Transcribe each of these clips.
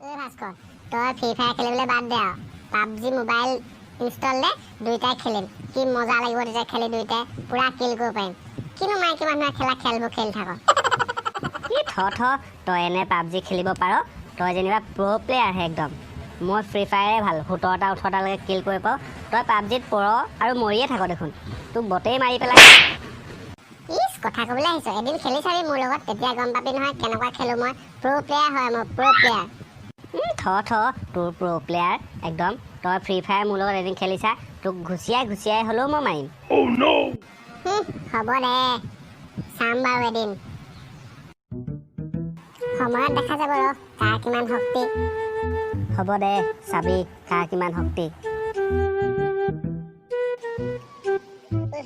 এই ভাস্কৰ তই free fire খেলিবলৈ বাদ দে আৰু পাবজি মোবাইল ইনষ্টল দে দুইটাই খেলিম কি মজা লাগিব তেতিয়া খেলি দুইটাই পুৰা কিল কৰিব পাৰিম কিনো মাইকী মানুহে খেলা খেলবোৰ খেলি থাক কি তই এনে পাবজি খেলিব পাৰ তই যেনিবা প্ৰ' প্লেয়াৰহে একদম মই ফ্ৰী ফায়াৰে ভাল 17টা 18টালৈকে কিল কৰিব পাৰোঁ তই পাবজিত পৰ আৰু মৰিয়ে থাক দেখোন তোক বটেই মাৰি পেলাই ইছ কথা ক'বলৈ আহিছ এদিন খেলি চাবি মোৰ লগত তেতিয়া গম পাবি নহয় কেনেকুৱা খেলোঁ মই প্ৰ' প্লেয়াৰ হয় মই প্ৰ' প্লেয়াৰ তোৰ প্ৰ' প্লেয়াৰ একদম তই ফ্ৰী ফায়াৰ মোৰ লগত এদিন খেলিছা তোক ঘুচিয়াই হ'লেও মই মাৰিম হ'ব দে চাম বাৰু এদিন সময়ত দেখা যাব ৰ কাৰ কিমান শক্তি হ'ব দে চাবি কাৰ কিমান শক্তি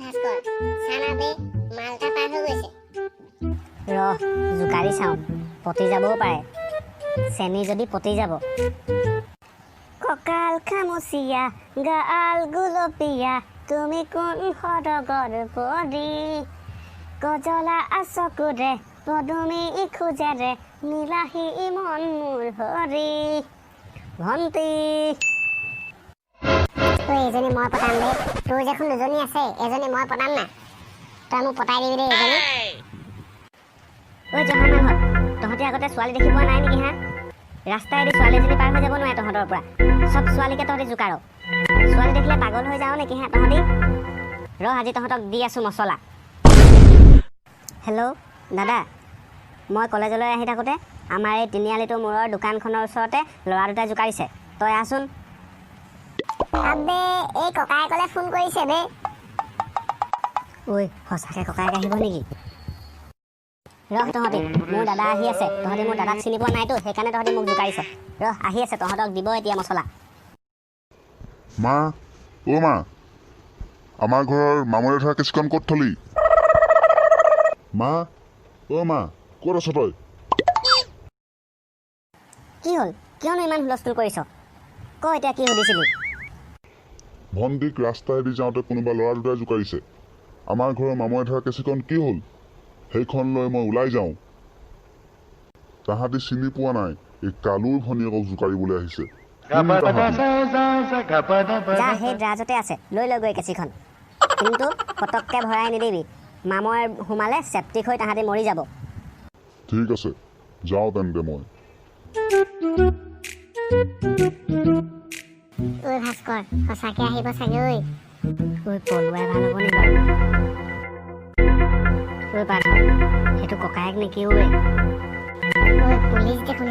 ভাস্কৰ চানা বে মালটা পাৰ হৈ গৈছে জোকাৰি চাওঁ পতি যাবও পাৰে চেনি যদি পতি যাব কঁকাল খামুচিয়া গাল গুলপীয়া তুমি কোন সদগৰ পৰি গজলা আচকুৰে পদুমী খোজেৰে নীলাহী মন মোৰ হৰি ভণ্টি এজনী মই পতাম দে তোৰ দেখোন দুজনী আছে এজনী মই পতাম না তই মোক পতাই দিবি দেই এজনী জহা মানুহত তহঁতি আগতে ছোৱালী দেখি পোৱা নাই নেকি হা ৰাস্তাইদি ছোৱালীজনী পাৰ হৈ যাব নোৱাৰে তহঁতৰ পৰা চব ছোৱালীকে তহঁতি জোকাৰ ছোৱালী দেখিলে পাগল হৈ যাওঁ নেকি হা তহঁতি আজি তহঁতক দি আছোঁ মছলা হেল্ল' দাদা মই কলেজলৈ আহি থাকোঁতে আমাৰ এই তিনিআলিটোৰ মূৰৰ দোকানখনৰ ওচৰতে ল'ৰা দুটাই জোকাৰিছে তই আছোন আবে এই ককায়েকলে ফোন কৰিছে বে সঁচাকৈ ককায়েক আহিব নেকি তহঁতি মোৰ দাদা আহি আছে তহঁতি মোৰ দাদাক চিনি পোৱা নাইতো সেইকাৰণে তহঁতি মোক জোকাৰিছ আহি আছে তহঁতক দিব এতিয়া মছলা মা আমাৰ ঘৰৰ মামৰে ধৰা কেছখন ক'ত থলি মা ক'ত আছ তই কি হ'ল কিয়নো ইমান হুলস্থুল কৰিছ ক এতিয়া কি সুধিছিলি ভণ্টিক ৰাস্তাইদি যাওঁতে কোনোবা ল'ৰা দুটাই জোকাৰিছে আমাৰ ঘৰৰ মামৰে ধৰা কেঁচিখন কি হ'ল সেইখন লৈ মই ওলাই যাওঁ তাহাঁতি চিনি পোৱা নাই এই কালুৰ ভনীয়েকক জোকাৰিবলৈ আহিছে যা সেই ড্ৰাজতে আছে লৈ গৈ কেঁচিখন কিন্তু পটককৈ ভৰাই নিদিবি মামৰ সোমালে চেপ্টিক হৈ তাহাঁতি মৰি যাব ঠিক আছে যাওঁ তেন্তে মই ভাস্কৰ সঁচাকে আহিব চাগে পলুৱাই ভাল হ'ব নি বাৰু সেইটো ককায়েক নেকি পুলিচ দেখোন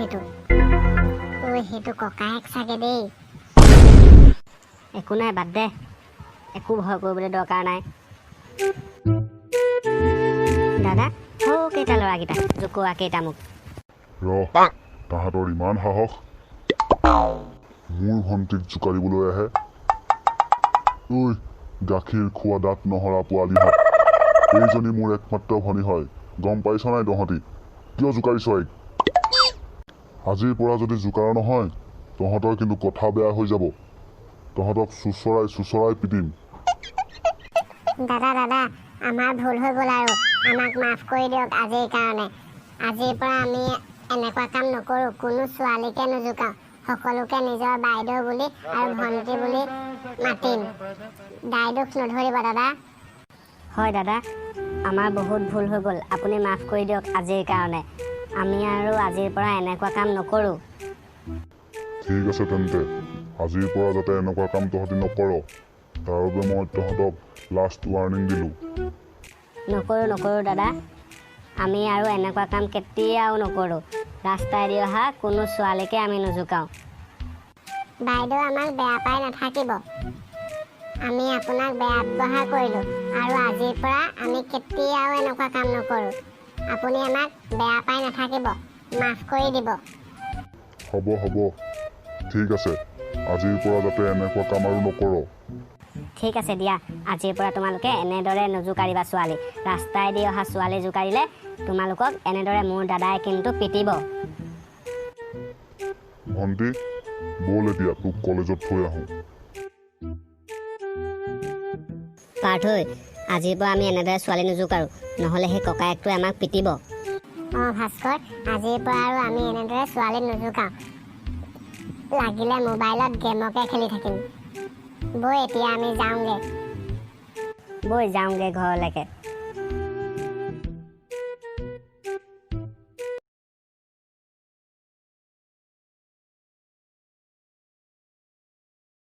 সেইটো ককায়েক চাগে দেই একো নাই বাদ দে একো ভয় কৰিবলৈ দৰকাৰ নাই দাদা কেইটা ল'ৰাকেইটা জোকোৱা কেইটা মোক তাহাঁতৰ ইমান সাহস মোৰ ভণ্টিক জোকাৰিবলৈ আহে গাখীৰ খোৱা দাঁত নহৰা পোৱালিহঁত এইজনী মোৰ একমাত্ৰ ভনী হয় গম পাইছ নাই তহঁতি কিয় জোকাৰিছ আজিৰ পৰা যদি জোকাৰ নহয় তহঁতৰ কিন্তু কথা বেয়া হৈ যাব তহঁতক চুচৰাই পিটিম দাদা আমাৰ ভুল হৈ গ'ল আৰু আমাক মাফ কৰি দিয়ক আজিৰ কাৰণে আজিৰ পৰা আমি এনেকুৱা কাম নকৰোঁ কোনো ছোৱালীকে নোজোকাওঁ সকলোকে নিজৰ বাইদেউ বুলি আৰু ভণ্টি বুলি মাতিম দায়দোষ নধৰিব দাদা হয় দাদা আমাৰ বহুত ভুল হৈ গ'ল আপুনি মাফ কৰি দিয়ক আজিৰ কাৰণে আমি আৰু আজিৰ পৰা এনেকুৱা কাম নকৰোঁ ঠিক আছে তেন্তে আজিৰ পৰা যাতে এনেকুৱা কাম তহঁতি নকৰ তাৰ বাবে মই তহঁতক লাষ্ট ৱাৰ্ণিং দিলোঁ নকৰোঁ দাদা আমি আৰু এনেকুৱা কাম কেতিয়াও নকৰোঁ ৰাস্তাইদি অহা কোনো ছোৱালীকে আমি নোজোকাওঁ বাইদেউ আমাক বেয়া পাই নাথাকিব আমি আপোনাক বেয়া ব্যৱহাৰ কৰিলোঁ আৰু আজিৰ পৰা আমি কেতিয়াও এনেকুৱা কাম নকৰোঁ আপুনি আমাক বেয়া পাই নাথাকিব মাফ কৰি দিব হ'ব ঠিক আছে আজিৰ পৰা যাতে এনেকুৱা কাম আৰু নকৰ ঠিক আছে দিয়া আজিৰ পৰা তোমালোকে এনেদৰে নোজোকাৰিবা ছোৱালী ৰাস্তাইদি অহা ছোৱালী জোকাৰিলে তোমালোকক এনেদৰে মোৰ দাদাই কিন্তু পিটিব ভণ্টি ব'ল এতিয়া তোক কলেজত থৈ আহোঁ পাৰ্থৈ আজিৰ পৰা আমি এনেদৰে ছোৱালী নোজোকাৰোঁ নহ'লে সেই ককায়েকটোৱে আমাক পিটিব ভাস্কৰ আজিৰ পৰা আৰু আমি এনেদৰে ছোৱালী নোজোকাওঁ লাগিলে মোবাইলত গেমকে খেলি থাকিম বৈ এতিয়া আমি যাওঁগে বৈ যাওঁগৈ ঘৰলৈকে